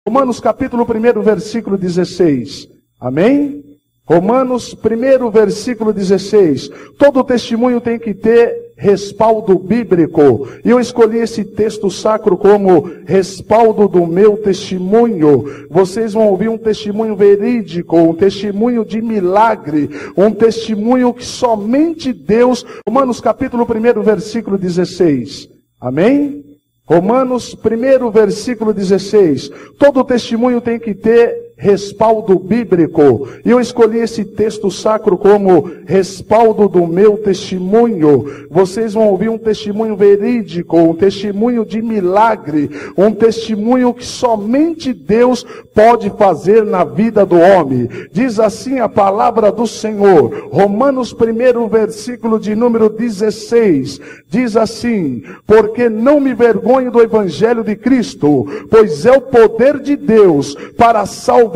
Romanos capítulo 1, versículo 16. Amém? Romanos 1, versículo 16. Todo testemunho tem que ter respaldo bíblico. E eu escolhi esse texto sacro como respaldo do meu testemunho. Vocês vão ouvir um testemunho verídico, um testemunho de milagre, um testemunho que somente Deus... Romanos capítulo 1, versículo 16. Amém? Romanos 1, versículo 16. Todo testemunho tem que ter respaldo bíblico. E eu escolhi esse texto sacro como respaldo do meu testemunho. Vocês vão ouvir um testemunho verídico, um testemunho de milagre, um testemunho que somente Deus pode fazer na vida do homem. Diz assim a palavra do Senhor. Romanos 1, versículo de número 16. Diz assim: porque não me vergonho do evangelho de Cristo, pois é o poder de Deus para a salvação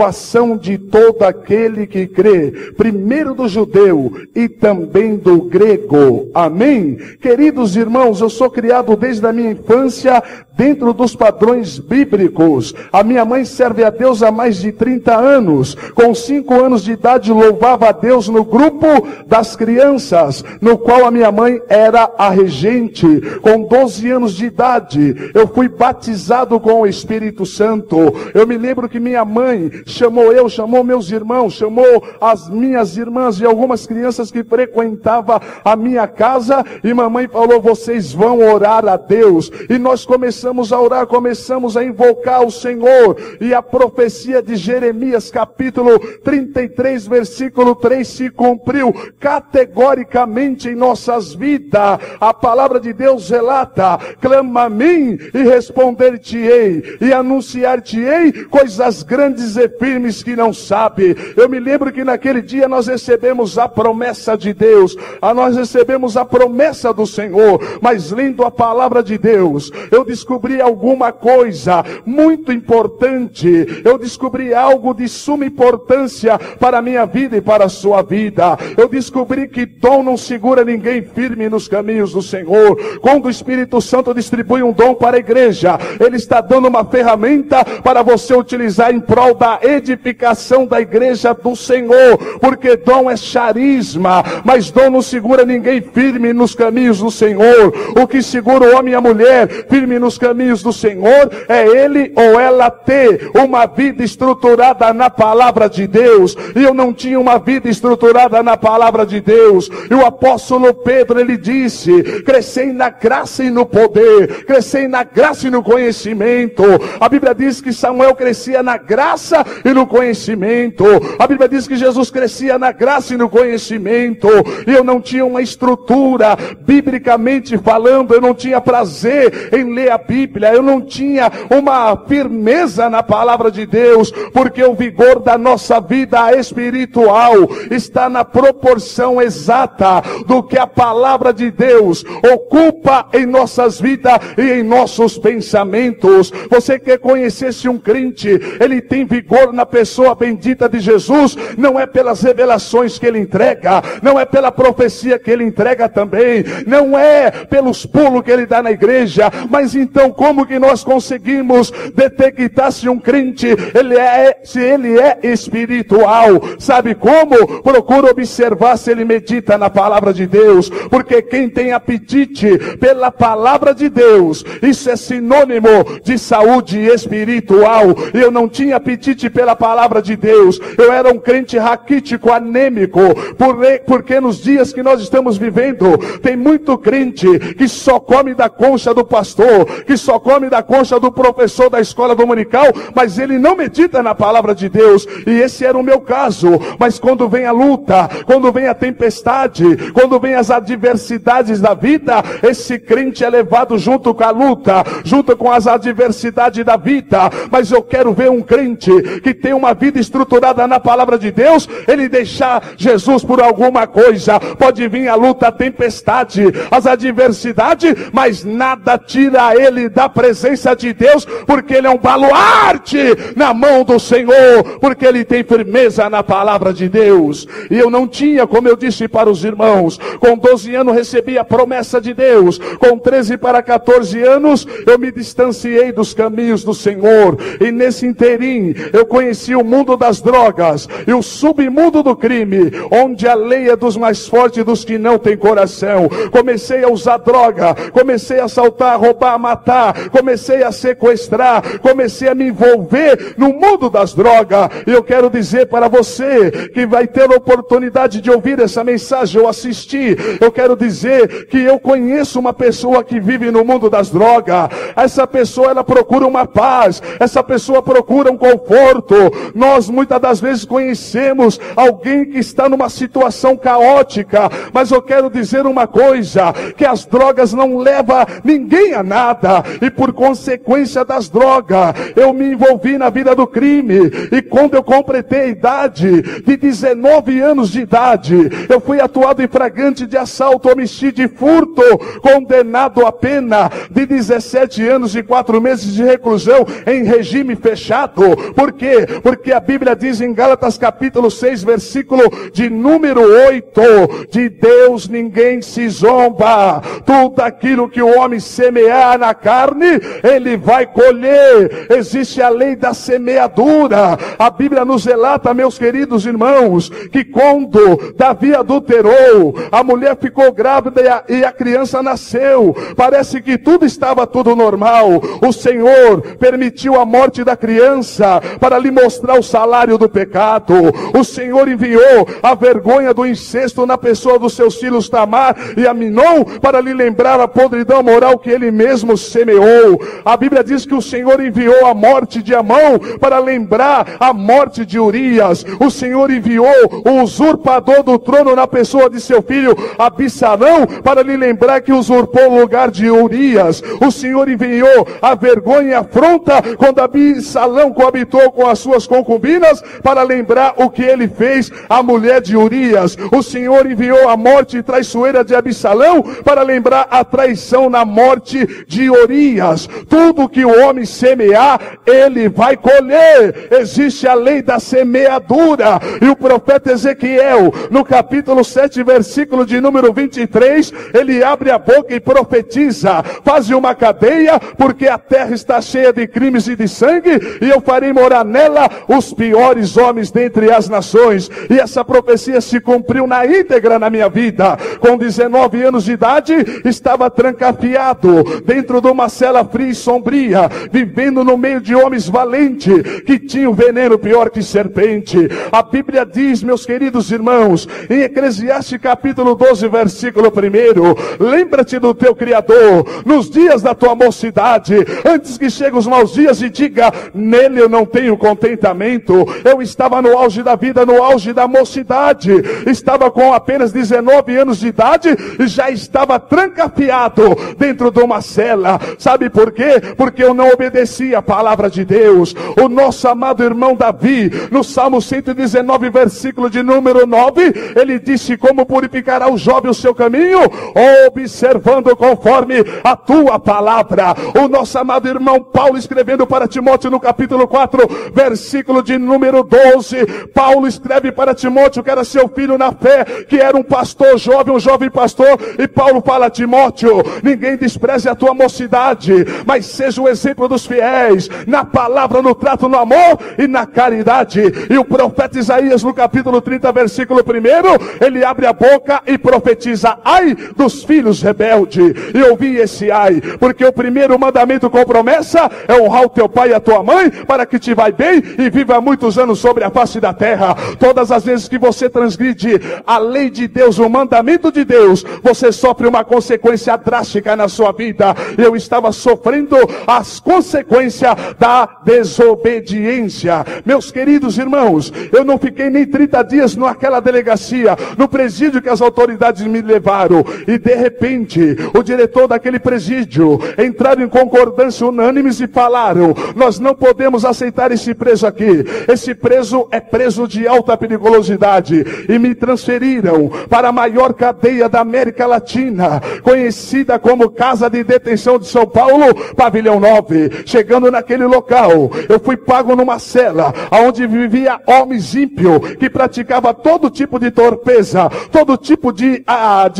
de todo aquele que crê, primeiro do judeu e também do grego. Amém? Queridos irmãos, eu sou criado desde a minha infância dentro dos padrões bíblicos. A minha mãe serve a Deus há mais de 30 anos. Com 5 anos de idade louvava a Deus no grupo das crianças, no qual a minha mãe era a regente. Com 12 anos de idade, eu fui batizado com o Espírito Santo. Eu me lembro que minha mãe chamou meus irmãos, chamou as minhas irmãs e algumas crianças que frequentavam a minha casa, e mamãe falou: vocês vão orar a Deus. E nós começamos a orar, começamos a invocar o Senhor, e a profecia de Jeremias capítulo 33, versículo 3 se cumpriu categoricamente em nossas vidas. A palavra de Deus relata: clama a mim e responder-te-ei, e anunciar-te-ei coisas grandes e firmes que não sabe. Eu me lembro que naquele dia nós recebemos a promessa de Deus, nós recebemos a promessa do Senhor, mas lendo a palavra de Deus, eu descobri alguma coisa muito importante. Eu descobri algo de suma importância para a minha vida e para a sua vida. Eu descobri que dom não segura ninguém firme nos caminhos do Senhor. Quando o Espírito Santo distribui um dom para a igreja, Ele está dando uma ferramenta para você utilizar em prol da edificação da igreja do Senhor, porque dom é charisma, mas dom não segura ninguém firme nos caminhos do Senhor. O que segura o homem e a mulher firme nos caminhos do Senhor é ele ou ela ter uma vida estruturada na palavra de Deus. E eu não tinha uma vida estruturada na palavra de Deus. E o apóstolo Pedro, ele disse: crescei na graça e no poder, crescei na graça e no conhecimento. A Bíblia diz que Samuel crescia na graça e no conhecimento. A Bíblia diz que Jesus crescia na graça e no conhecimento. E eu não tinha uma estrutura, biblicamente falando, eu não tinha prazer em ler a Bíblia, eu não tinha uma firmeza na palavra de Deus, porque o vigor da nossa vida espiritual está na proporção exata do que a palavra de Deus ocupa em nossas vidas e em nossos pensamentos. Você quer conhecer se um crente ele tem vigor na pessoa bendita de Jesus? Não é pelas revelações que ele entrega, não é pela profecia que ele entrega também, não é pelos pulos que ele dá na igreja, mas então como que nós conseguimos detectar se um crente se ele é espiritual? Sabe como? Procura observar se ele medita na palavra de Deus, porque quem tem apetite pela palavra de Deus, isso é sinônimo de saúde espiritual. Eu não tinha apetite pela palavra de Deus, eu era um crente raquítico, anêmico, porque nos dias que nós estamos vivendo, tem muito crente que só come da concha do pastor, que só come da concha do professor da escola dominical, mas ele não medita na palavra de Deus. E esse era o meu caso. Mas quando vem a luta, quando vem a tempestade, quando vem as adversidades da vida, esse crente é levado junto com a luta, junto com as adversidades da vida. Mas eu quero ver um crente que tem uma vida estruturada na palavra de Deus, ele deixar Jesus por alguma coisa. Pode vir a luta, a tempestade, as adversidades, mas nada tira ele dele, da presença de Deus, porque ele é um baluarte na mão do Senhor, porque ele tem firmeza na palavra de Deus. E eu não tinha, como eu disse para os irmãos, com 12 anos recebi a promessa de Deus, com 13 para 14 anos eu me distanciei dos caminhos do Senhor, e nesse inteirinho eu conheci o mundo das drogas e o submundo do crime, onde a lei é dos mais fortes, dos que não têm coração. Comecei a usar droga, comecei a assaltar, roubar, matar, comecei a sequestrar, comecei a me envolver no mundo das drogas. E eu quero dizer para você que vai ter a oportunidade de ouvir essa mensagem ou assistir, eu quero dizer que eu conheço uma pessoa que vive no mundo das drogas. Essa pessoa, ela procura uma paz, essa pessoa procura um conforto. Nós muitas das vezes conhecemos alguém que está numa situação caótica, mas eu quero dizer uma coisa, que as drogas não levam ninguém a nada, e por consequência das drogas, eu me envolvi na vida do crime, e quando eu completei a idade de 19 anos de idade, eu fui atuado em flagrante de assalto, homicídio e furto, condenado a pena de 17 anos e 4 meses de reclusão em regime fechado. Por quê? Porque a Bíblia diz em Gálatas capítulo 6, versículo de número 8, de Deus ninguém se zomba. Tudo aquilo que o homem semear na carne, ele vai colher. Existe a lei da semeadura. A Bíblia nos relata, meus queridos irmãos, que quando Davi adulterou, a mulher ficou grávida e a criança nasceu. Parece que tudo normal. O Senhor permitiu a morte da criança para lhe mostrar o salário do pecado. O Senhor enviou a vergonha do incesto na pessoa dos seus filhos Tamar e Aminon para lhe lembrar a podridão moral que ele mesmo semeou. A Bíblia diz que o Senhor enviou a morte de Amon para lembrar a morte de Urias. O Senhor enviou o usurpador do trono na pessoa de seu filho Absalão para lhe lembrar que usurpou o lugar de Urias. O Senhor enviou a vergonha e a afronta quando Absalão coabitou com as suas concubinas para lembrar o que ele fez à mulher de Urias. O Senhor enviou a morte traiçoeira de Absalão para lembrar a traição na morte de Urias. Tudo que o homem semear, ele vai colher. Existe a lei da semeadura. E o profeta Ezequiel, no capítulo 7, versículo de número 23, ele abre a boca e profetiza: faze uma cadeia, porque a terra está cheia de crimes e de sangue, e eu farei morar nela os piores homens dentre as nações. E essa profecia se cumpriu na íntegra na minha vida. Com 19 anos de idade, estava trancafiado dentro de uma cela fria e sombria, vivendo no meio de homens valentes, que tinham veneno pior que serpente. A Bíblia diz, meus queridos irmãos, em Eclesiastes capítulo 12, versículo 1, lembra-te do teu Criador nos dias da tua mocidade, antes que cheguem os maus dias e diga: nele eu não tenho contentamento. Eu estava no auge da vida, no auge da mocidade, estava com apenas 19 anos de idade e já estava trancafiado dentro de uma cela. Sabe por quê? Porque eu não obedeci a palavra de Deus. O nosso amado irmão Davi, no Salmo 119, versículo de número 9, ele disse: como purificará o jovem o seu caminho? Observando conforme a tua palavra. O nosso amado irmão Paulo, escrevendo para Timóteo no capítulo 4, versículo de número 12, Paulo escreve para Timóteo, que era seu filho na fé, que era um pastor jovem, um jovem pastor, e Paulo fala: Timóteo, ninguém despreze a tua mocidade, mas seja o exemplo dos fiéis, na palavra, no trato, no amor e na caridade. E o profeta Isaías, no capítulo 30, versículo 1, ele abre a boca e profetiza: ai dos filhos rebeldes. E ouvi esse ai, porque o primeiro mandamento com promessa é honrar o teu pai e a tua mãe, para que te vai bem e viva muitos anos sobre a face da terra. Todas as vezes que você transgride a lei de Deus, o mandamento de Deus, você sofre uma consequência drástica na sua vida. Eu estava sofrendo as consequências da desobediência. Meus queridos irmãos, eu não fiquei nem 30 dias naquela delegacia, no presídio que as autoridades me levaram, e de repente o diretor daquele presídio entraram em concordância unânimes e falaram: nós não podemos aceitar esse preso aqui. Esse preso é preso de alta periculosidade. E me transferiram para a maior cadeia da América Latina, conhecida como Casa de Detenção de São Paulo, pavilhão 9. Chegando naquele local, eu fui pago numa cela, onde vivia homens ímpios, que praticava todo tipo de torpeza, todo tipo de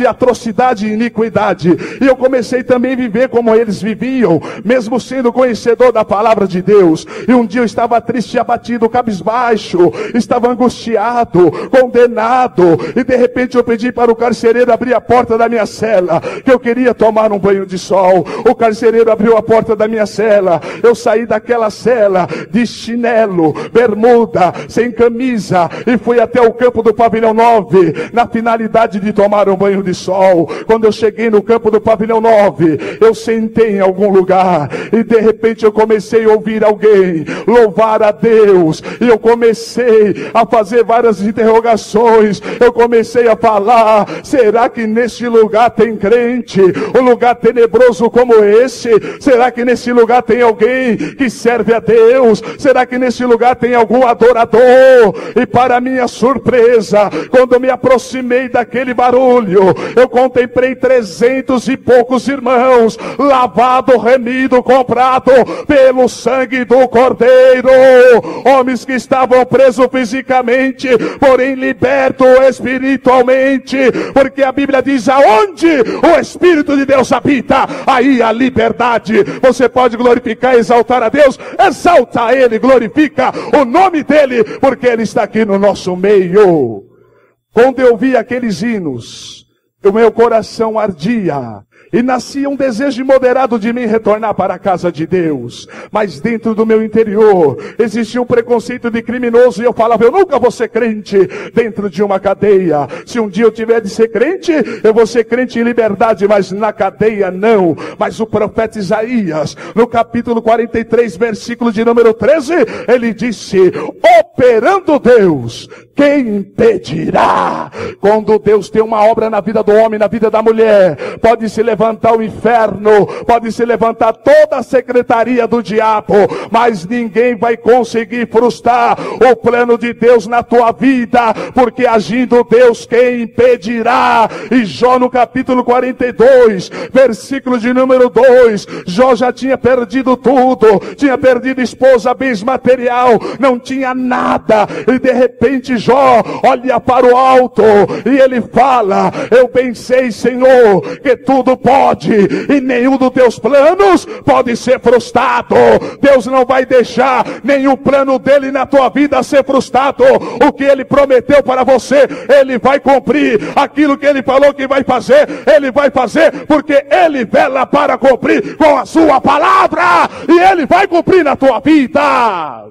atrocidade e iniquidade. E eu comecei também a viver como eles viviam, mesmo sendo conhecedor da palavra de Deus. E um dia eu estava triste, abatido, cabisbaixo, estava angustiado, condenado, e de repente eu pedi para o carcereiro abrir a porta da minha cela, que eu queria tomar um banho de sol. O carcereiro abriu a porta da minha cela. Eu saí daquela cela de chinelo, bermuda, sem camisa, e fui até o campo do pavilhão 9, na finalidade de tomar um banho de sol. Quando eu cheguei no campo do pavilhão 9, eu sentei em algum lugar, e de repente eu comecei a ouvir alguém louvar a Deus, e eu comecei a fazer várias interrogações. Eu comecei a falar: será que nesse lugar tem crente? Um lugar tenebroso como esse? Será que nesse lugar tem alguém que serve a Deus? Será que nesse lugar tem algum adorador? E para minha surpresa, quando eu me aproximei daquele barulho, eu contemplei 300 e poucos irmãos, lavado, remido, comprado pelo sangue do Cordeiro. Homens que estavam presos fisicamente, porém libertos espiritualmente, porque a Bíblia diz: aonde o Espírito de Deus habita, aí a liberdade. Você pode glorificar e exaltar a Deus? Exalta a Ele, glorifica o nome dEle, porque Ele está aqui no nosso meio. Quando eu vi aqueles hinos, o meu coração ardia, e nascia um desejo moderado de mim retornar para a casa de Deus. Mas dentro do meu interior existia um preconceito de criminoso, e eu falava: eu nunca vou ser crente dentro de uma cadeia. Se um dia eu tiver de ser crente, eu vou ser crente em liberdade, mas na cadeia não. Mas o profeta Isaías, no capítulo 43, versículo de número 13, ele disse: operando Deus, quem impedirá? Quando Deus tem uma obra na vida do homem, na vida da mulher, pode se levantar o inferno, pode se levantar toda a secretaria do diabo, mas ninguém vai conseguir frustrar o plano de Deus na tua vida, porque agindo Deus, quem impedirá? E Jó, no capítulo 42, versículo de número 2, Jó já tinha perdido tudo, tinha perdido esposa, bens material, não tinha nada, e de repente Jó olha para o alto e ele fala: eu bem sei, Senhor, que tudo pode, e nenhum dos teus planos pode ser frustrado. Deus não vai deixar nenhum plano dele na tua vida ser frustrado. O que ele prometeu para você, ele vai cumprir. Aquilo que ele falou que vai fazer, ele vai fazer, porque ele vela para cumprir com a sua palavra, e ele vai cumprir na tua vida.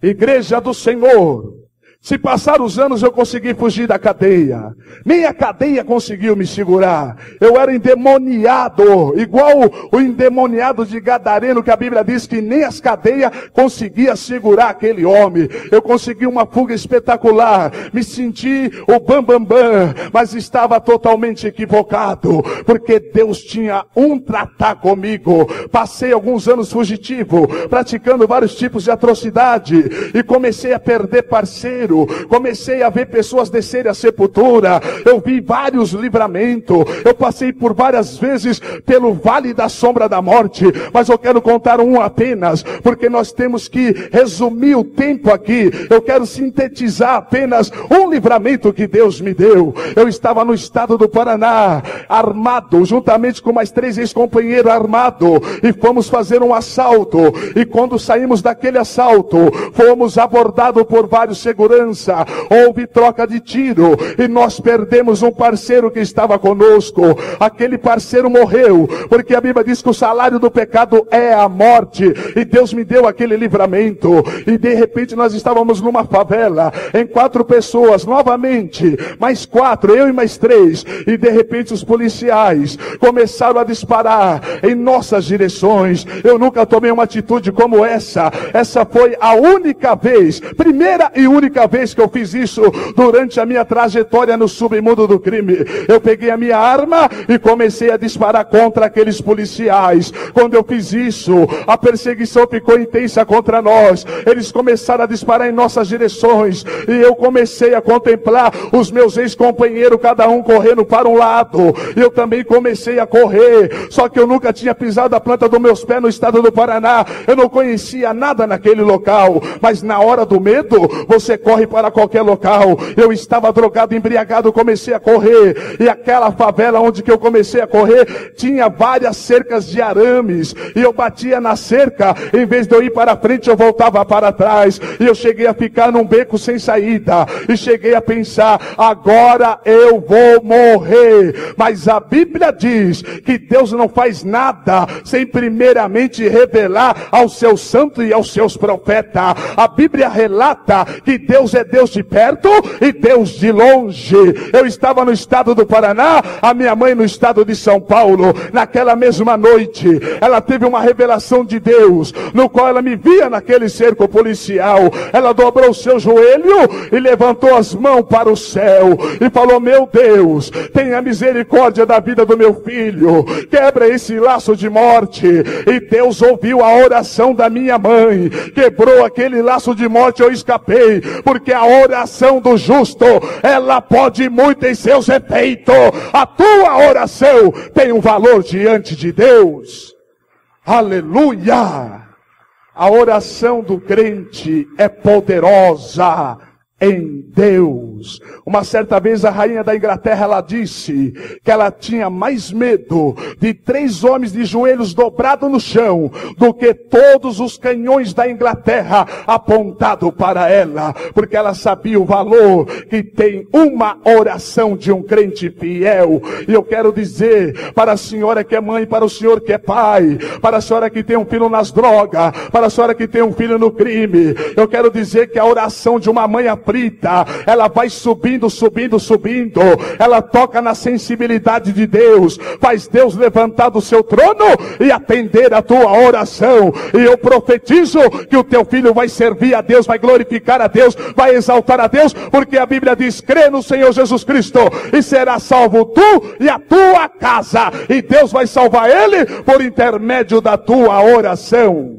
Igreja do Senhor, se passar os anos eu consegui fugir da cadeia. Nem a cadeia conseguiu me segurar. Eu era endemoniado, igual o endemoniado de Gadareno, que a Bíblia diz que nem as cadeias conseguiam segurar aquele homem. Eu consegui uma fuga espetacular. Me senti o bambambam, mas estava totalmente equivocado, porque Deus tinha um tratar comigo. Passei alguns anos fugitivo, praticando vários tipos de atrocidade, e comecei a perder parceiro. Comecei a ver pessoas descerem à sepultura. Eu vi vários livramentos. Eu passei por várias vezes pelo vale da sombra da morte. Mas eu quero contar um apenas, porque nós temos que resumir o tempo aqui. Eu quero sintetizar apenas um livramento que Deus me deu. Eu estava no estado do Paraná, armado, juntamente com mais 3 ex-companheiros armados, e fomos fazer um assalto. E quando saímos daquele assalto, fomos abordados por vários seguranças. Houve troca de tiro, e nós perdemos um parceiro que estava conosco. Aquele parceiro morreu, porque a Bíblia diz que o salário do pecado é a morte, e Deus me deu aquele livramento. E de repente nós estávamos numa favela, em 4 pessoas, novamente, mais 4, eu e mais 3, e de repente os policiais começaram a disparar em nossas direções. Eu nunca tomei uma atitude como essa. Essa foi a única vez, primeira e única única vez que eu fiz isso durante a minha trajetória no submundo do crime. Eu peguei a minha arma e comecei a disparar contra aqueles policiais. Quando eu fiz isso, a perseguição ficou intensa contra nós. Eles começaram a disparar em nossas direções e eu comecei a contemplar os meus ex-companheiros, cada um correndo para um lado. Eu também comecei a correr, só que eu nunca tinha pisado a planta dos meus pés no estado do Paraná. Eu não conhecia nada naquele local, mas na hora do medo, você corre para qualquer local. Eu estava drogado, embriagado, comecei a correr, e aquela favela onde que eu comecei a correr, tinha várias cercas de arames, e eu batia na cerca, em vez de eu ir para frente, eu voltava para trás, e eu cheguei a ficar num beco sem saída, e cheguei a pensar, agora eu vou morrer. Mas a Bíblia diz que Deus não faz nada sem primeiramente revelar aos seus santos e aos seus profetas. A Bíblia relata que Deus é Deus de perto e Deus de longe. Eu estava no estado do Paraná, a minha mãe no estado de São Paulo. Naquela mesma noite, ela teve uma revelação de Deus, no qual ela me via naquele cerco policial. Ela dobrou o seu joelho e levantou as mãos para o céu e falou: meu Deus, tenha misericórdia da vida do meu filho, quebra esse laço de morte. E Deus ouviu a oração da minha mãe, quebrou aquele laço de morte. Eu escapei, porque a oração do justo, ela pode muito em seus efeitos. A tua oração tem um valor diante de Deus. Aleluia! A oração do crente é poderosa em Deus. Uma certa vez a rainha da Inglaterra, ela disse que ela tinha mais medo de 3 homens de joelhos dobrados no chão do que todos os canhões da Inglaterra apontados para ela, porque ela sabia o valor que tem uma oração de um crente fiel. E eu quero dizer para a senhora que é mãe, para o senhor que é pai, para a senhora que tem um filho nas drogas, para a senhora que tem um filho no crime, eu quero dizer que a oração de uma mãe aflita, ela vai subindo, subindo, subindo, ela toca na sensibilidade de Deus, faz Deus levantar do seu trono e atender a tua oração. E eu profetizo que o teu filho vai servir a Deus, vai glorificar a Deus, vai exaltar a Deus, porque a Bíblia diz: crê no Senhor Jesus Cristo e será salvo tu e a tua casa, e Deus vai salvar ele por intermédio da tua oração.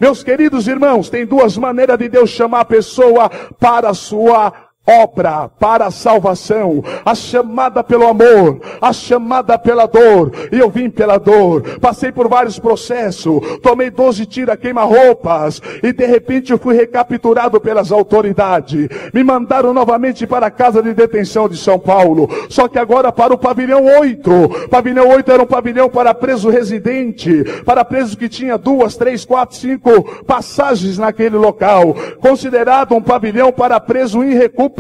Meus queridos irmãos, tem 2 maneiras de Deus chamar a pessoa para a sua obra, para a salvação: a chamada pelo amor, a chamada pela dor. E eu vim pela dor, passei por vários processos, tomei 12 tiros a queima-roupas, e de repente eu fui recapturado pelas autoridades, me mandaram novamente para a casa de detenção de São Paulo, só que agora para o pavilhão 8. Pavilhão 8 era um pavilhão para preso residente, para preso que tinha 2, 3, 4, 5 passagens naquele local, considerado um pavilhão para preso irrecuperável.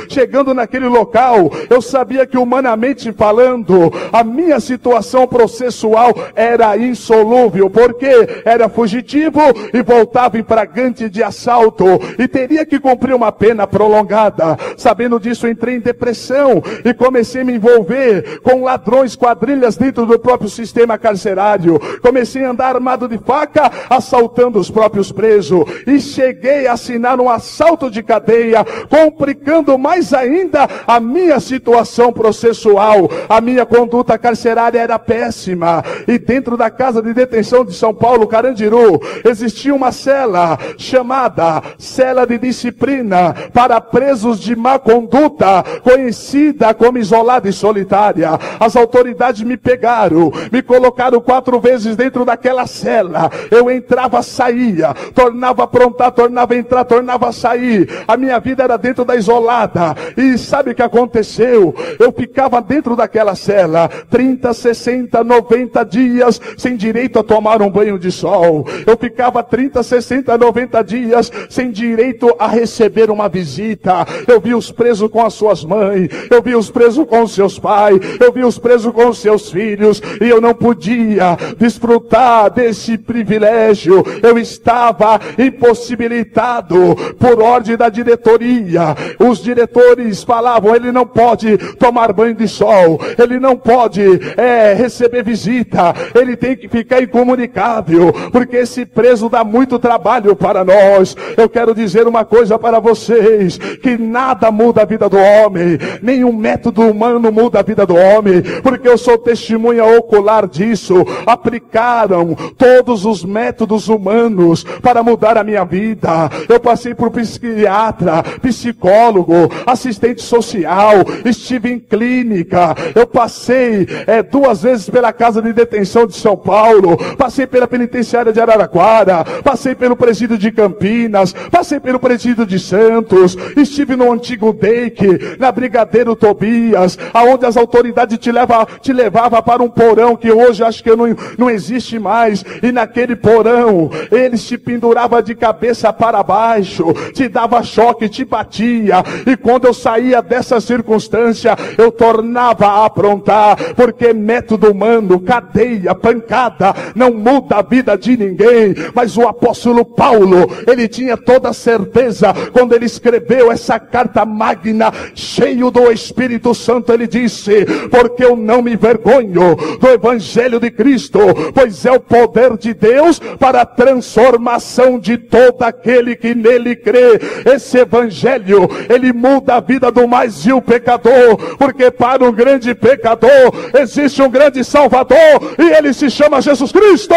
Chegando naquele local, eu sabia que, humanamente falando, a minha situação processual era insolúvel, porque era fugitivo e voltava infragante de assalto e teria que cumprir uma pena prolongada. Sabendo disso, entrei em depressão e comecei a me envolver com ladrões, quadrilhas dentro do próprio sistema carcerário. Comecei a andar armado de faca, assaltando os próprios presos, e cheguei a assinar um assalto de cadeia, complicando mais ainda a minha situação processual. A minha conduta carcerária era péssima, e dentro da casa de detenção de São Paulo, Carandiru, existia uma cela chamada cela de disciplina para presos de má conduta, conhecida como isolada e solitária. As autoridades me pegaram, me colocaram 4 vezes dentro daquela cela. Eu entrava, saía, tornava a aprontar, tornava a entrar, tornava a sair. A minha vida era dentro da isolada. E sabe o que aconteceu? Eu ficava dentro daquela cela 30, 60, 90 dias sem direito a tomar um banho de sol. Eu ficava 30, 60, 90 dias sem direito a receber uma visita. Eu vi os presos com as suas mães, eu vi os presos com os seus pais, eu vi os presos com os seus filhos, e eu não podia desfrutar desse privilégio. Eu estava impossibilitado por ordem da diretoria. dia. Os diretores falavam, ele não pode tomar banho de sol, ele não pode receber visita, ele tem que ficar incomunicável, porque esse preso dá muito trabalho para nós. Eu quero dizer uma coisa para vocês, que nada muda a vida do homem, nenhum método humano muda a vida do homem, porque eu sou testemunha ocular disso. Aplicaram todos os métodos humanos para mudar a minha vida. Eu passei por psiquiatra, psicólogo, assistente social, estive em clínica, eu passei 2 vezes pela casa de detenção de São Paulo, passei pela penitenciária de Araraquara, passei pelo presídio de Campinas, passei pelo presídio de Santos, estive no antigo DEIC, na Brigadeiro Tobias, aonde as autoridades te levavam para um porão que hoje acho que não existe mais, e naquele porão eles te penduravam de cabeça para baixo, te dava choque, te batia, e quando eu saía dessa circunstância, eu tornava a aprontar, porque método humano, cadeia, pancada, não muda a vida de ninguém. Mas o apóstolo Paulo, ele tinha toda a certeza, quando ele escreveu essa carta magna, cheio do Espírito Santo, ele disse, porque eu não me envergonho do Evangelho de Cristo, pois é o poder de Deus para a transformação de todo aquele que nele crê. Esse Evangelho, ele muda a vida do mais vil pecador, porque para um grande pecador existe um grande Salvador, e ele se chama Jesus Cristo,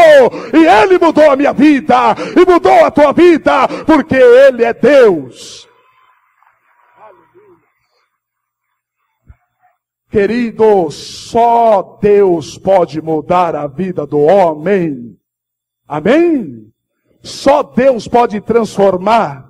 e ele mudou a minha vida, e mudou a tua vida, porque ele é Deus. Queridos, só Deus pode mudar a vida do homem. Amém? Só Deus pode transformar.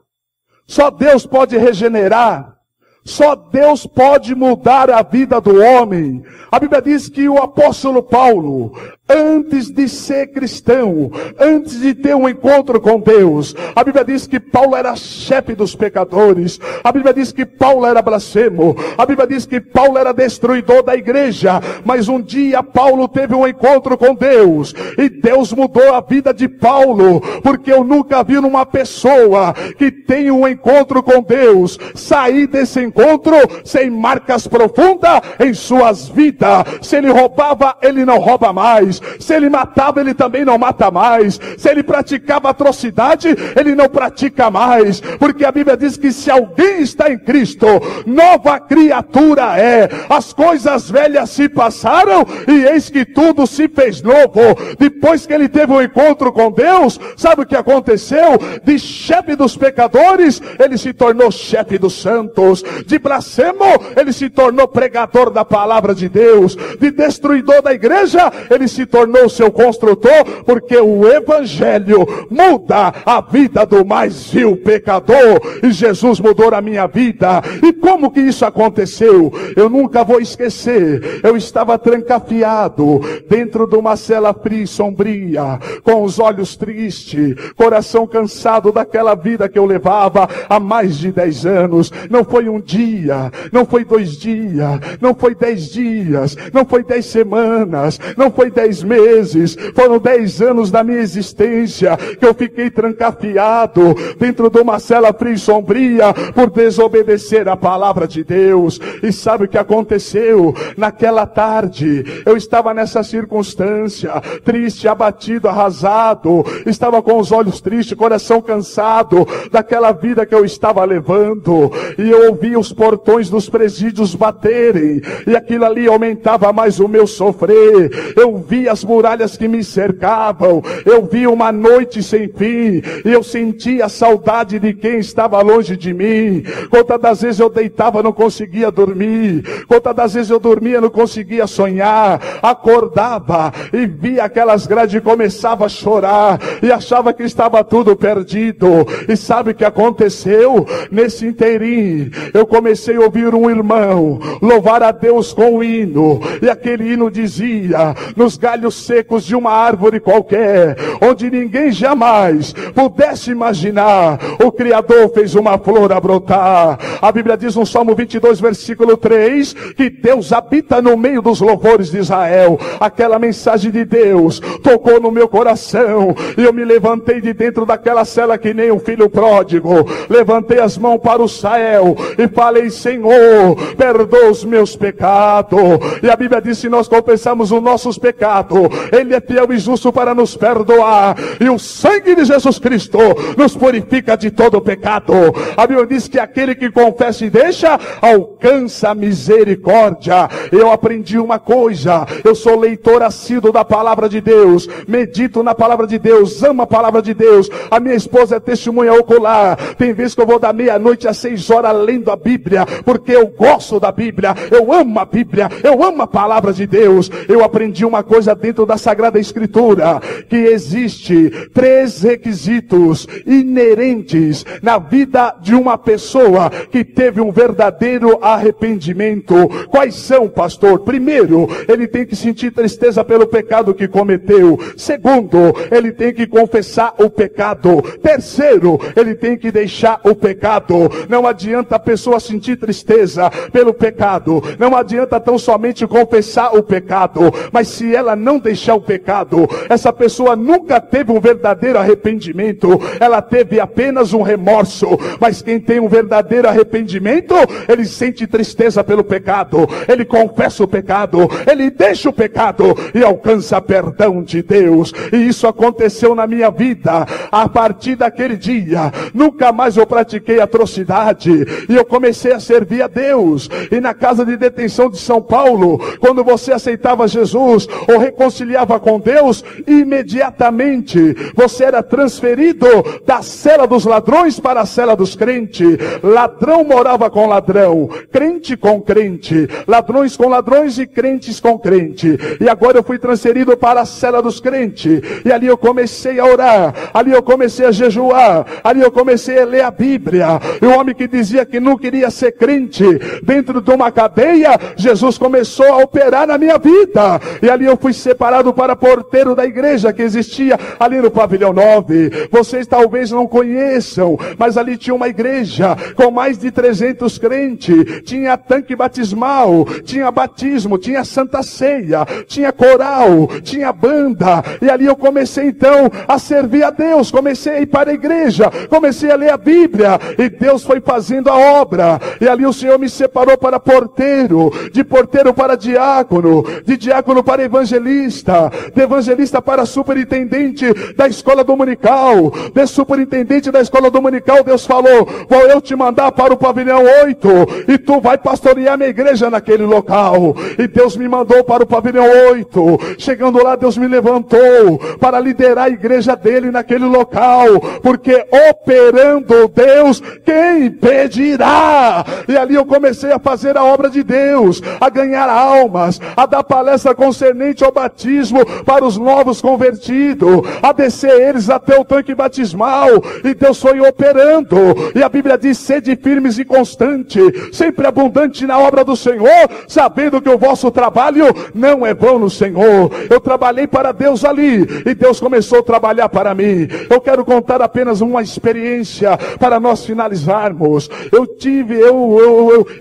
Só Deus pode regenerar. Só Deus pode mudar a vida do homem. A Bíblia diz que o apóstolo Paulo, antes de ser cristão, antes de ter um encontro com Deus, a Bíblia diz que Paulo era chefe dos pecadores. A Bíblia diz que Paulo era blasfemo. A Bíblia diz que Paulo era destruidor da igreja. Mas um dia Paulo teve um encontro com Deus, e Deus mudou a vida de Paulo, porque eu nunca vi uma pessoa que tem um encontro com Deus sair desse encontro sem marcas profundas em suas vidas. Se ele roubava, ele não rouba mais. Se ele matava, ele também não mata mais. Se ele praticava atrocidade, ele não pratica mais. Porque a Bíblia diz que se alguém está em Cristo, nova criatura é. As coisas velhas se passaram e eis que tudo se fez novo. Depois que ele teve um encontro com Deus, sabe o que aconteceu? De chefe dos pecadores, ele se tornou chefe dos santos. De blasfemo, ele se tornou pregador da palavra de Deus. De destruidor da igreja, ele se tornou seu construtor, porque o Evangelho muda a vida do mais vil pecador, e Jesus mudou a minha vida. E como que isso aconteceu? Eu nunca vou esquecer. Eu estava trancafiado dentro de uma cela fria e sombria, com os olhos tristes, coração cansado daquela vida que eu levava há mais de 10 anos. Não foi um dia, não foi 2 dias, não foi 10 dias, não foi 10 semanas, não foi 10 meses, foram 10 anos da minha existência que eu fiquei trancafiado dentro de uma cela fria e sombria por desobedecer a palavra de Deus. E sabe o que aconteceu? Naquela tarde, eu estava nessa circunstância, triste, abatido, arrasado, estava com os olhos tristes, coração cansado daquela vida que eu estava levando, e eu ouvi os portões dos presídios baterem, e aquilo ali aumentava mais o meu sofrer. Eu vi as muralhas que me cercavam, eu vi uma noite sem fim, e eu sentia a saudade de quem estava longe de mim. Quantas das vezes eu deitava, não conseguia dormir, quantas das vezes eu dormia, não conseguia sonhar, acordava e via aquelas grades e começava a chorar, e achava que estava tudo perdido. E sabe o que aconteceu? Nesse inteirinho, eu comecei a ouvir um irmão louvar a Deus com um hino, e aquele hino dizia: nos galhos secos de uma árvore qualquer, onde ninguém jamais pudesse imaginar, o Criador fez uma flor a brotar. A Bíblia diz no Salmo 22, versículo 3, que Deus habita no meio dos louvores de Israel. Aquela mensagem de Deus tocou no meu coração, e eu me levantei de dentro daquela cela que nem um filho pródigo, levantei as mãos para o céu e falei: Senhor, perdoa os meus pecados. E a Bíblia diz: se nós confessamos os nossos pecados, Ele é fiel e justo para nos perdoar, e o sangue de Jesus Cristo nos purifica de todo pecado. A Bíblia diz que aquele que confessa e deixa, alcança a misericórdia. Eu aprendi uma coisa: eu sou leitor assíduo da palavra de Deus, medito na palavra de Deus, amo a palavra de Deus. A minha esposa é testemunha ocular. Tem vezes que eu vou da meia-noite às 6 horas lendo a Bíblia, porque eu gosto da Bíblia, eu amo a Bíblia, eu amo a palavra de Deus. Eu aprendi uma coisa dentro da Sagrada Escritura, que existe 3 requisitos inerentes na vida de uma pessoa que teve um verdadeiro arrependimento. Quais são, pastor? Primeiro, ele tem que sentir tristeza pelo pecado que cometeu. Segundo, ele tem que confessar o pecado. Terceiro, ele tem que deixar o pecado. Não adianta a pessoa sentir tristeza pelo pecado, não adianta tão somente confessar o pecado, mas se ela não deixar o pecado, essa pessoa nunca teve um verdadeiro arrependimento, ela teve apenas um remorso. Mas quem tem um verdadeiro arrependimento, ele sente tristeza pelo pecado, ele confessa o pecado, ele deixa o pecado e alcança perdão de Deus. E isso aconteceu na minha vida. A partir daquele dia, nunca mais eu pratiquei atrocidade, e eu comecei a servir a Deus. E na casa de detenção de São Paulo, quando você aceitava Jesus ou reconciliava com Deus, imediatamente você era transferido da cela dos ladrões para a cela dos crentes. Ladrão morava com ladrão, crente com crente, ladrões com ladrões e crentes com crente. E agora eu fui transferido para a cela dos crentes, e ali eu comecei a orar, ali eu comecei a jejuar, ali eu comecei a ler a Bíblia. E o homem que dizia que não queria ser crente dentro de uma cadeia, Jesus começou a operar na minha vida, e ali eu fui separado para porteiro da igreja que existia ali no pavilhão 9. Vocês talvez não conheçam, mas ali tinha uma igreja com mais de 300 crentes, tinha tanque batismal, tinha batismo, tinha santa ceia, tinha coral, tinha banda. E ali eu comecei então a servir a Deus, comecei a ir para a igreja, comecei a ler a Bíblia, e Deus foi fazendo a obra. E ali o Senhor me separou para porteiro, de porteiro para diácono, de diácono para evangelista, de evangelista para superintendente da escola dominical, de superintendente da escola dominical Deus falou: vou eu te mandar para o pavilhão 8, e tu vai pastorear minha igreja naquele local. E Deus me mandou para o pavilhão 8, chegando lá Deus me levantou para liderar a igreja dele naquele local, porque operando Deus, quem impedirá? E ali eu comecei a fazer a obra de Deus, a ganhar almas, a dar palestra concernente ao batismo para os novos convertidos, a descer eles até o tanque batismal. E Deus foi operando, e a Bíblia diz: sede firmes e constantes, sempre abundante na obra do Senhor, sabendo que o vosso trabalho não é vão no Senhor. Eu trabalhei para Deus ali, e Deus começou a trabalhar para mim. Eu quero contar apenas uma experiência para nós finalizarmos.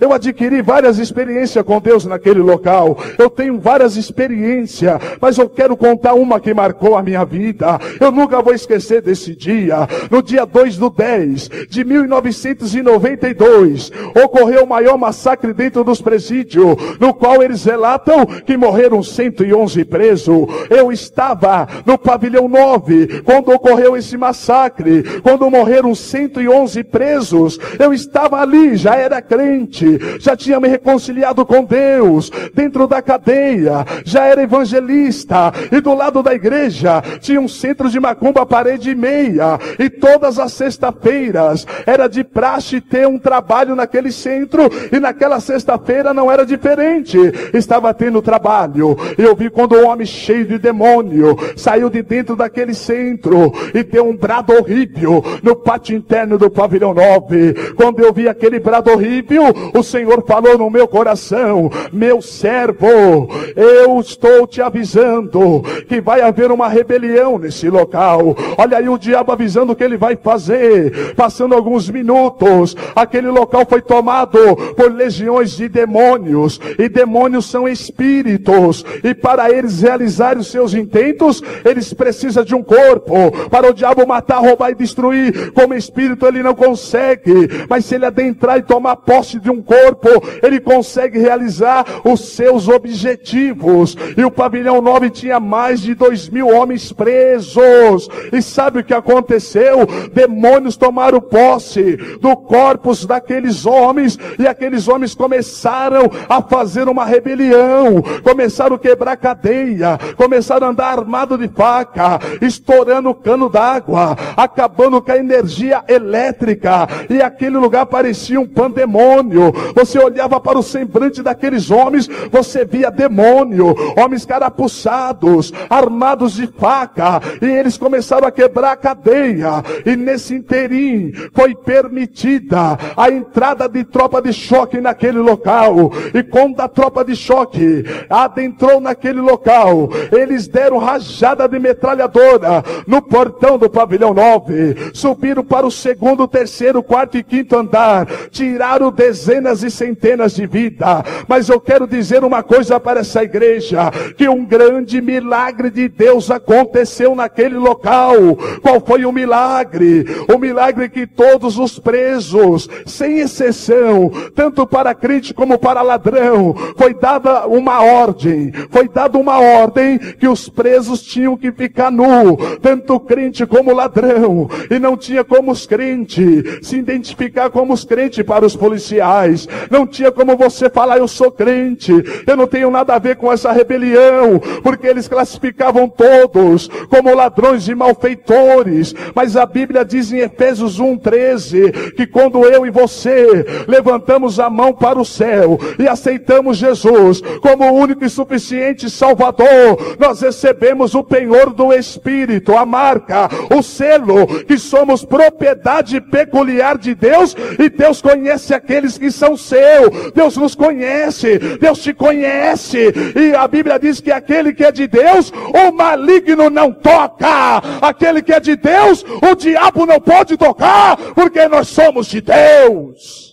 Eu adquiri várias experiências com Deus naquele local. Eu tenho várias experiências, mas eu quero contar uma que marcou a minha vida. Eu nunca vou esquecer desse dia. No dia 2/10 de 1992, ocorreu o maior massacre dentro dos presídios, no qual eles relatam que morreram 111 presos. Eu estava no pavilhão 9 quando ocorreu esse massacre, quando morreram 111 presos. Eu estava ali, já era crente, já tinha me reconciliado com Deus dentro da cadeia, já era evangelista, e do lado da igreja tinha um centro de macumba parede e meia, e todas as sexta-feiras era de praxe ter um trabalho naquele centro, e naquela sexta-feira não era diferente, estava tendo trabalho. E eu vi quando um homem cheio de demônio saiu de dentro daquele centro e deu um brado horrível no pátio interno do pavilhão 9. Quando eu vi aquele brado horrível, o Senhor falou no meu coração: meu servo, eu estou te te avisando que vai haver uma rebelião nesse local. Olha aí o diabo avisando o que ele vai fazer. Passando alguns minutos, aquele local foi tomado por legiões de demônios. E demônios são espíritos. E para eles realizarem os seus intentos, eles precisam de um corpo. Para o diabo matar, roubar e destruir, como espírito ele não consegue. Mas se ele adentrar e tomar posse de um corpo, ele consegue realizar os seus objetivos. E o pavilhão 9 tinha mais de 2.000 homens presos. E sabe o que aconteceu? Demônios tomaram posse do corpus daqueles homens, e aqueles homens começaram a fazer uma rebelião, começaram a quebrar cadeia, começaram a andar armado de faca, estourando cano d'água, acabando com a energia elétrica, e aquele lugar parecia um pandemônio. Você olhava para o semblante daqueles homens, você via demônio, homens carapuçados, armados de faca, e eles começaram a quebrar a cadeia. E nesse interim foi permitida a entrada de tropa de choque naquele local. E quando a tropa de choque adentrou naquele local, eles deram rajada de metralhadora no portão do pavilhão 9, subiram para o segundo, terceiro, quarto e quinto andar, tiraram dezenas e centenas de vidas. Mas eu quero dizer uma coisa para essa igreja, que um grande milagre de Deus aconteceu naquele local. Qual foi o milagre? O milagre que todos os presos, sem exceção, tanto para crente como para ladrão, foi dada uma ordem que os presos tinham que ficar nu, tanto crente como ladrão, e não tinha como os crentes se identificar como os crentes para os policiais, não tinha como você falar eu sou crente, eu não tenho nada a ver com essa rebelião, porque eles classificavam todos como ladrões e malfeitores. Mas a Bíblia diz em Efésios 1:13, que quando eu e você levantamos a mão para o céu e aceitamos Jesus como o único e suficiente Salvador, nós recebemos o penhor do Espírito, a marca, o selo, que somos propriedade peculiar de Deus, e Deus conhece aqueles que são seus. Deus nos conhece, Deus te conhece, e a Bíblia diz que aquele que é de Deus, o maligno não toca. Aquele que é de Deus, o diabo não pode tocar, porque nós somos de Deus.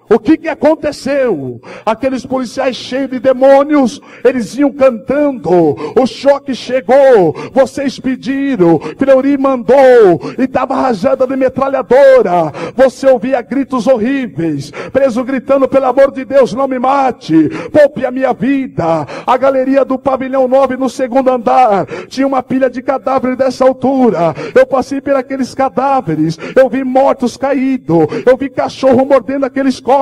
O que aconteceu? Aqueles policiais cheios de demônios, eles iam cantando, o choque chegou, vocês pediram, Fleury mandou, e dava rajada de metralhadora. Você ouvia gritos horríveis, preso gritando, pelo amor de Deus, não me mate, poupe a minha vida. A galeria do pavilhão 9 no segundo andar, tinha uma pilha de cadáveres dessa altura. Eu passei por aqueles cadáveres, eu vi mortos caídos, eu vi cachorro mordendo aqueles corpos,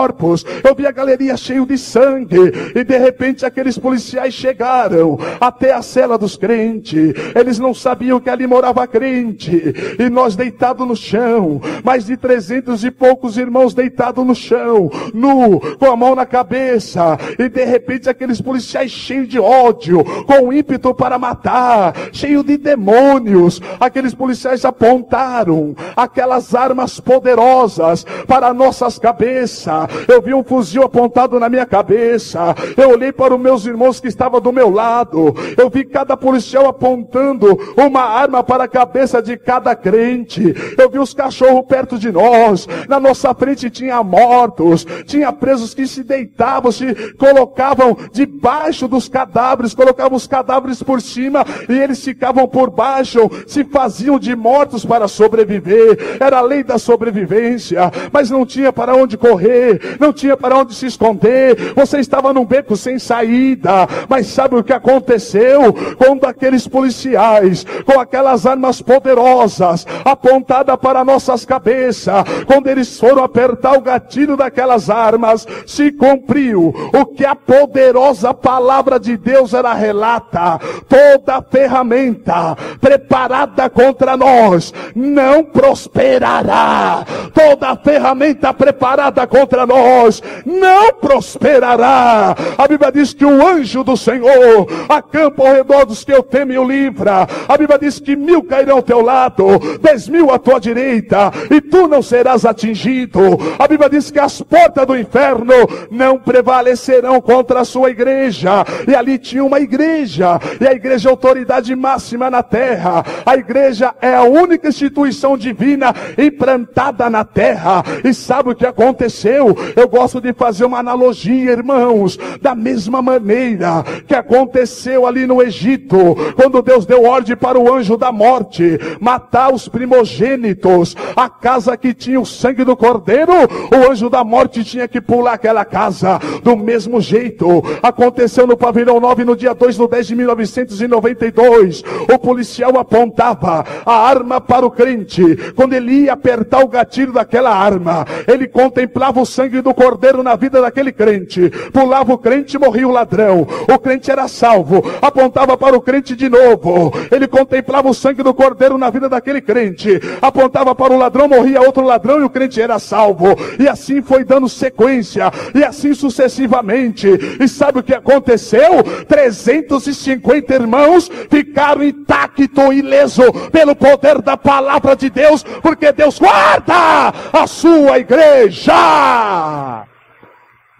eu vi a galeria cheia de sangue, e de repente aqueles policiais chegaram até a cela dos crentes. Eles não sabiam que ali morava crente, e nós deitados no chão, mais de 300 e poucos irmãos deitados no chão, nu, com a mão na cabeça, e de repente aqueles policiais cheios de ódio, com ímpeto para matar, cheio de demônios, aqueles policiais apontaram aquelas armas poderosas para nossas cabeças. Eu vi um fuzil apontado na minha cabeça, eu olhei para os meus irmãos que estavam do meu lado, eu vi cada policial apontando uma arma para a cabeça de cada crente, eu vi os cachorros perto de nós, na nossa frente tinha mortos, tinha presos que se deitavam, se colocavam debaixo dos cadáveres, colocavam os cadáveres por cima, e eles ficavam por baixo, se faziam de mortos para sobreviver. Era a lei da sobrevivência, mas não tinha para onde correr, não tinha para onde se esconder. Você estava num beco sem saída. Mas sabe o que aconteceu? Quando aqueles policiais, com aquelas armas poderosas apontadas para nossas cabeças, quando eles foram apertar o gatilho daquelas armas, se cumpriu o que a poderosa palavra de Deus era relata: toda ferramenta preparada contra nós não prosperará, toda ferramenta preparada contra nós não prosperará. A Bíblia diz que o anjo do Senhor acampa ao redor dos que o temem e o livra. A Bíblia diz que 1000 cairão ao teu lado, 10.000 à tua direita, e tu não serás atingido. A Bíblia diz que as portas do inferno não prevalecerão contra a sua igreja. E ali tinha uma igreja, e a igreja é a autoridade máxima na terra. A igreja é a única instituição divina implantada na terra. E sabe o que aconteceu? Eu gosto de fazer uma analogia, irmãos, da mesma maneira que aconteceu ali no Egito, quando Deus deu ordem para o anjo da morte matar os primogênitos. A casa que tinha o sangue do cordeiro, o anjo da morte tinha que pular aquela casa. Do mesmo jeito aconteceu no pavilhão 9, no dia 2/10 de 1992. O policial apontava a arma para o crente. Quando ele ia apertar o gatilho daquela arma, ele contemplava o sangue do cordeiro na vida daquele crente. Pulava o crente e morria o ladrão. O crente era salvo. Apontava para o crente de novo. Ele contemplava o sangue do cordeiro na vida daquele crente. Apontava para o ladrão, morria outro ladrão e o crente era salvo. E assim foi dando sequência. E assim sucessivamente. E sabe o que aconteceu? 350 irmãos ficaram intactos e ilesos pelo poder da palavra de Deus, porque Deus guarda a sua igreja.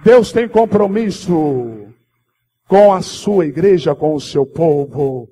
Deus tem compromisso com a sua igreja, com o seu povo.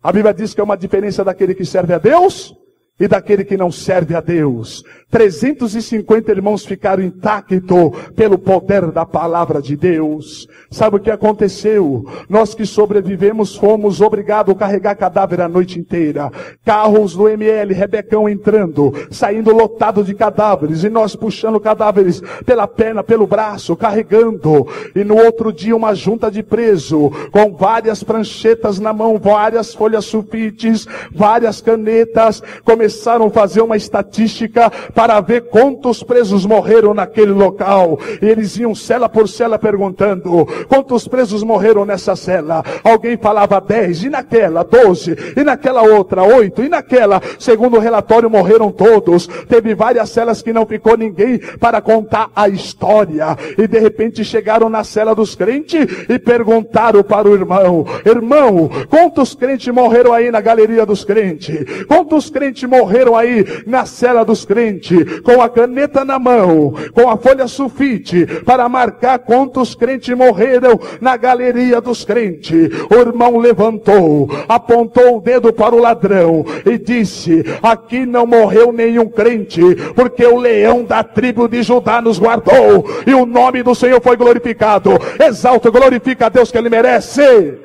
A Bíblia diz que é uma diferença daquele que serve a Deus e daquele que não serve a Deus. 350 irmãos ficaram intactos pelo poder da palavra de Deus. Sabe o que aconteceu? Nós que sobrevivemos fomos obrigados a carregar cadáver a noite inteira. Carros do ML, Rebecão entrando, saindo lotado de cadáveres, e nós puxando cadáveres pela perna, pelo braço, carregando. E no outro dia uma junta de preso, com várias pranchetas na mão, várias folhas sulfites, várias canetas, começaram a fazer uma estatística para ver quantos presos morreram naquele local. E eles iam cela por cela perguntando: quantos presos morreram nessa cela? Alguém falava 10, e naquela 12, e naquela outra 8, e naquela, segundo o relatório, morreram todos. Teve várias celas que não ficou ninguém para contar a história. E de repente chegaram na cela dos crentes e perguntaram para o irmão: irmão, quantos crentes morreram aí na galeria dos crentes? Quantos crentes morreram aí na cela dos crentes? Com a caneta na mão, com a folha sulfite, para marcar quantos crentes morreram na galeria dos crentes. O irmão levantou, apontou o dedo para o ladrão e disse: aqui não morreu nenhum crente, porque o leão da tribo de Judá nos guardou, e o nome do Senhor foi glorificado. Exalta e glorifica a Deus, que Ele merece.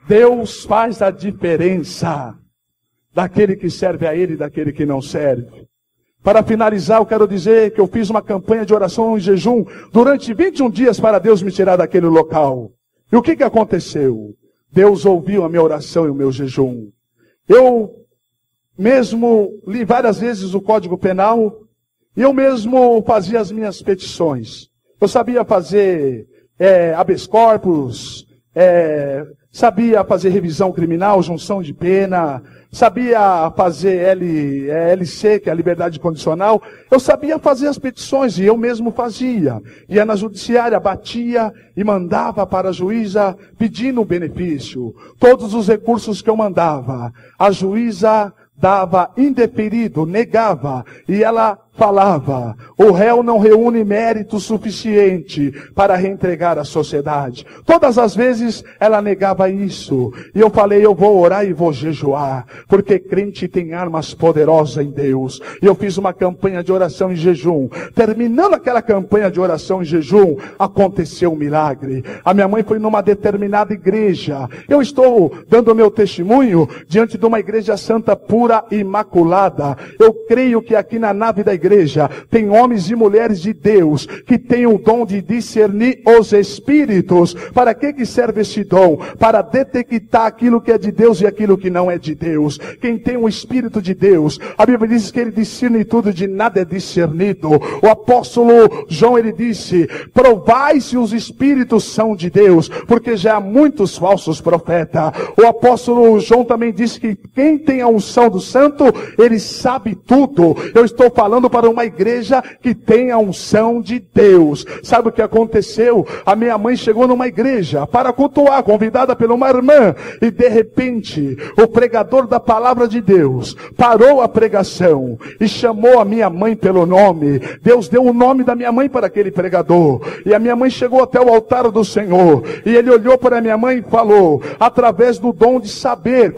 Deus faz a diferença daquele que serve a Ele e daquele que não serve. Para finalizar, eu quero dizer que eu fiz uma campanha de oração e jejum durante 21 dias para Deus me tirar daquele local. E o que aconteceu? Deus ouviu a minha oração e o meu jejum. Eu mesmo li várias vezes o Código Penal, e eu mesmo fazia as minhas petições. Eu sabia fazer habeas corpus, sabia fazer revisão criminal, junção de pena, sabia fazer LC, que é a liberdade condicional. Eu sabia fazer as petições e eu mesmo fazia. Ia na judiciária, batia e mandava para a juíza pedindo o benefício. Todos os recursos que eu mandava, a juíza dava indeferido, negava, e ela falava: o réu não reúne mérito suficiente para reentregar à sociedade. Todas as vezes ela negava isso. E eu falei: eu vou orar e vou jejuar, porque crente tem armas poderosas em Deus. E eu fiz uma campanha de oração e jejum. Terminando aquela campanha de oração e jejum, aconteceu um milagre. A minha mãe foi numa determinada igreja. Eu estou dando meu testemunho diante de uma igreja santa, pura e imaculada. Eu creio que aqui na nave da igreja igreja tem homens e mulheres de Deus que têm o dom de discernir os espíritos. Para que serve esse dom? Para detectar aquilo que é de Deus e aquilo que não é de Deus. Quem tem o Espírito de Deus, a Bíblia diz que ele discerne tudo, de nada é discernido. O apóstolo João, ele disse: provai se os espíritos são de Deus, porque já há muitos falsos profetas. O apóstolo João também disse que quem tem a unção do santo, ele sabe tudo. Eu estou falando para uma igreja que tem a unção de Deus. Sabe o que aconteceu? A minha mãe chegou numa igreja para cultuar, convidada por uma irmã, e de repente o pregador da palavra de Deus parou a pregação e chamou a minha mãe pelo nome. Deus deu o nome da minha mãe para aquele pregador, e a minha mãe chegou até o altar do Senhor, e ele olhou para a minha mãe e falou, através do dom de saber,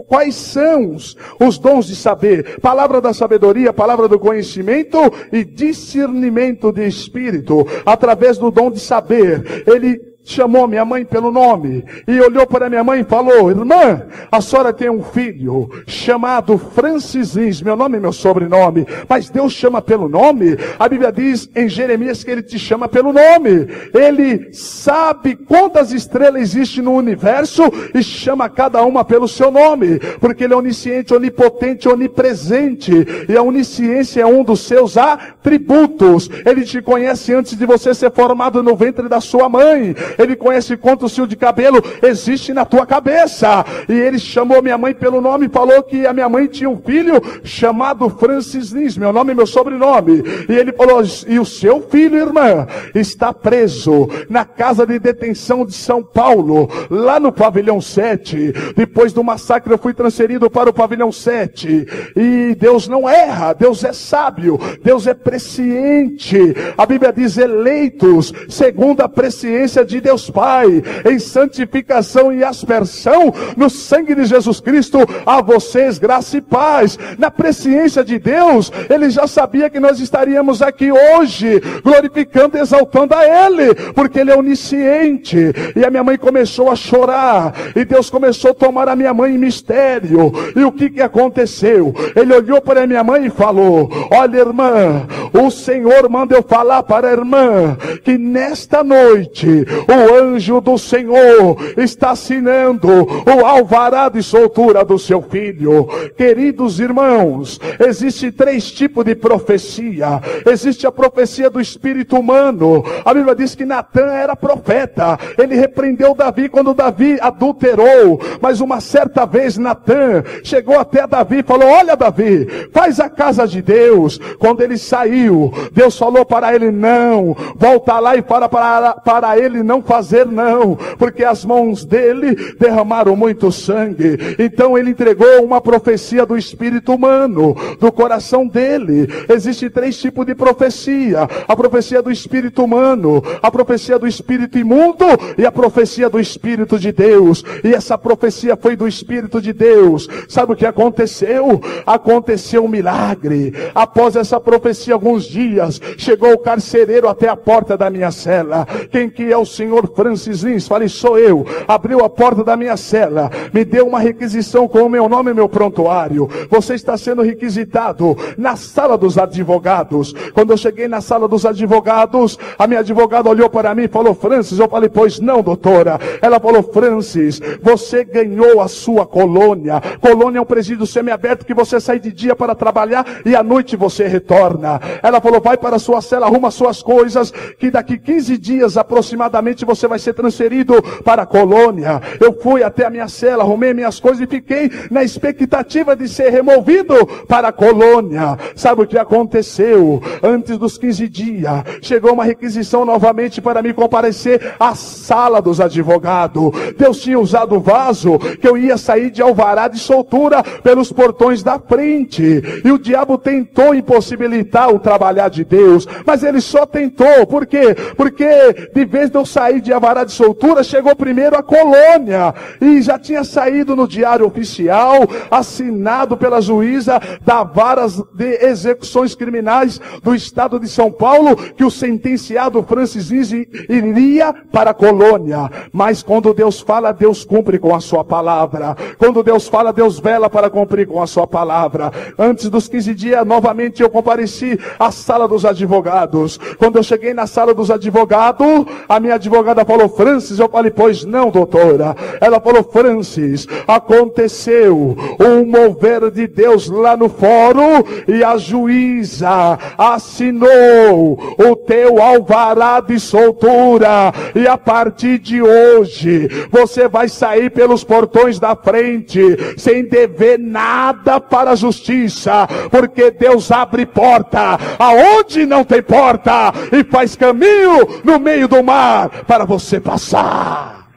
quais são os dons de saber? Palavra da sabedoria, palavra do conhecimento e discernimento de espírito. Através do dom de saber, ele chamou minha mãe pelo nome e olhou para minha mãe e falou: irmã, a senhora tem um filho chamado Francis Lins, meu nome e meu sobrenome, mas Deus chama pelo nome. A Bíblia diz em Jeremias que ele te chama pelo nome. Ele sabe quantas estrelas existem no universo e chama cada uma pelo seu nome, porque ele é onisciente, onipotente, onipresente, e a onisciência é um dos seus atributos. Ele te conhece antes de você ser formado no ventre da sua mãe. Ele conhece quantos fios de cabelo existe na tua cabeça. E ele chamou minha mãe pelo nome e falou que a minha mãe tinha um filho chamado Francis Lins, meu nome e meu sobrenome. E ele falou: e o seu filho, irmã, está preso na casa de detenção de São Paulo, lá no pavilhão 7. Depois do massacre eu fui transferido para o pavilhão 7. E Deus não erra, Deus é sábio, Deus é presciente. A Bíblia diz: eleitos segundo a presciência de Deus Pai, em santificação e aspersão no sangue de Jesus Cristo, a vocês graça e paz. Na presciência de Deus, ele já sabia que nós estaríamos aqui hoje, glorificando e exaltando a ele, porque ele é onisciente. E a minha mãe começou a chorar, e Deus começou a tomar a minha mãe em mistério. E o que aconteceu? Ele olhou para a minha mãe e falou: olha, irmã, o Senhor manda eu falar para a irmã que nesta noite o anjo do Senhor está assinando o alvará de soltura do seu filho. Queridos irmãos, existe 3 tipos de profecia. Existe a profecia do espírito humano. A Bíblia diz que Natã era profeta. Ele repreendeu Davi quando Davi adulterou. Mas uma certa vez Natã chegou até Davi e falou: olha, Davi, faz a casa de Deus. Quando ele saiu, Deus falou para ele: não, volta lá e fala para ele não fazer não, porque as mãos dele derramaram muito sangue. Então ele entregou uma profecia do espírito humano, do coração dele. Existem 3 tipos de profecia: a profecia do espírito humano, a profecia do espírito imundo e a profecia do espírito de Deus. E essa profecia foi do espírito de Deus. Sabe o que aconteceu? Aconteceu um milagre. Após essa profecia, alguns dias, chegou o carcereiro até a porta da minha cela. Quem que é o senhor Francis Lins? Falei: sou eu. Abriu a porta da minha cela, me deu uma requisição com o meu nome e meu prontuário. Você está sendo requisitado na sala dos advogados. Quando eu cheguei na sala dos advogados, a minha advogada olhou para mim e falou: Francis. Eu falei: pois não, doutora. Ela falou: Francis, você ganhou a sua colônia. Colônia é um presídio semiaberto que você sai de dia para trabalhar e à noite você retorna. Ela falou: vai para a sua cela, arruma suas coisas, que daqui 15 dias aproximadamente você vai ser transferido para a colônia. Eu fui até a minha cela, arrumei minhas coisas e fiquei na expectativa de ser removido para a colônia. Sabe o que aconteceu? Antes dos 15 dias, chegou uma requisição novamente para me comparecer à sala dos advogados. Deus tinha usado o vaso que eu ia sair de alvará de soltura pelos portões da frente. E o diabo tentou impossibilitar o trabalhar de Deus, mas ele só tentou. Por quê? Porque de vez de eu sair de alvará de soltura, chegou primeiro a colônia, e já tinha saído no diário oficial, assinado pela juíza da varas de execuções criminais do estado de São Paulo, que o sentenciado Francis Lins iria para a colônia. Mas quando Deus fala, Deus cumpre com a sua palavra. Quando Deus fala, Deus vela para cumprir com a sua palavra. Antes dos 15 dias, novamente eu compareci a sala dos advogados. Quando eu cheguei na sala dos advogados, a minha advogada falou: Francis. Eu falei: pois não, doutora. Ela falou: Francis, aconteceu um mover de Deus lá no fórum e a juíza assinou o teu alvará de soltura, e a partir de hoje você vai sair pelos portões da frente sem dever nada para a justiça, porque Deus abre porta aonde não tem porta e faz caminho no meio do mar para você passar.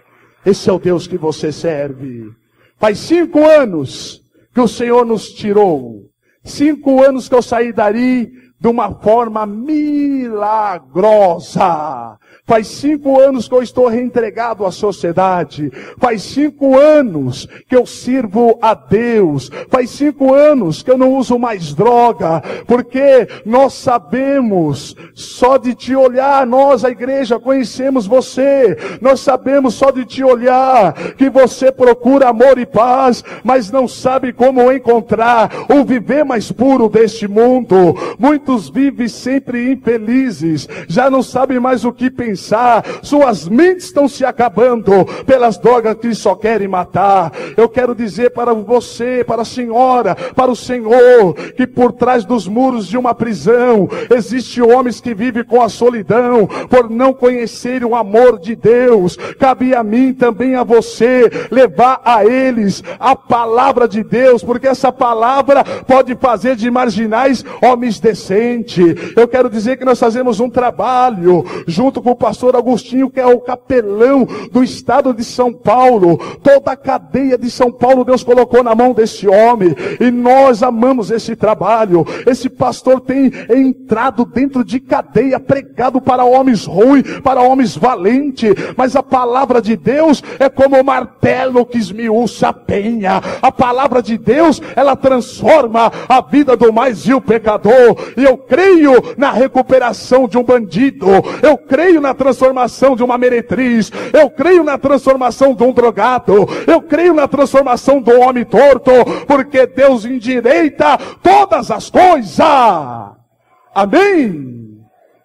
Esse é o Deus que você serve. Faz 5 anos que o Senhor nos tirou. 5 anos que eu saí dali de uma forma milagrosa. Faz 5 anos que eu estou reentregado à sociedade. Faz 5 anos que eu sirvo a Deus. Faz 5 anos que eu não uso mais droga. Porque nós sabemos, só de te olhar, nós, a igreja, conhecemos você. Nós sabemos só de te olhar que você procura amor e paz, mas não sabe como encontrar o viver mais puro deste mundo. Muitos vivem sempre infelizes, já não sabem mais o que pensar. Suas mentes estão se acabando pelas drogas que só querem matar. Eu quero dizer para você, para a senhora, para o senhor, que por trás dos muros de uma prisão existem homens que vivem com a solidão por não conhecerem o amor de Deus. Cabe a mim, também a você, levar a eles a palavra de Deus, porque essa palavra pode fazer de marginais homens decentes. Eu quero dizer que nós fazemos um trabalho junto com o pastor Agostinho, que é o capelão do estado de São Paulo. Toda a cadeia de São Paulo Deus colocou na mão desse homem, e nós amamos esse trabalho. Esse pastor tem entrado dentro de cadeia, pregado para homens ruins, para homens valentes, mas a palavra de Deus é como o martelo que esmiuça a penha. A palavra de Deus, ela transforma a vida do mais vil pecador. E eu creio na recuperação de um bandido, eu creio na transformação de uma meretriz, eu creio na transformação de um drogado, eu creio na transformação do homem torto, porque Deus endireita todas as coisas. Amém?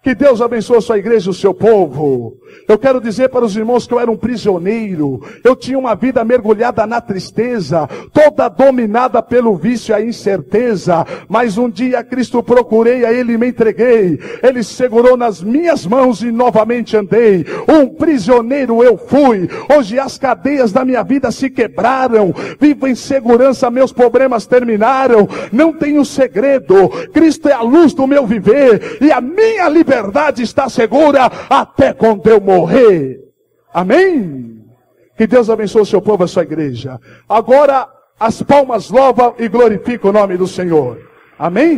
Que Deus abençoe a sua igreja e o seu povo. Eu quero dizer para os irmãos que eu era um prisioneiro. Eu tinha uma vida mergulhada na tristeza, toda dominada pelo vício e a incerteza. Mas um dia Cristo procurei, a Ele me entreguei. Ele segurou nas minhas mãos e novamente andei. Um prisioneiro eu fui. Hoje as cadeias da minha vida se quebraram. Vivo em segurança, meus problemas terminaram. Não tenho segredo. Cristo é a luz do meu viver. E a minha liberdade está segura até quando eu morrer. Amém? Que Deus abençoe o seu povo, a sua igreja. Agora as palmas louvam e glorificam o nome do Senhor. Amém?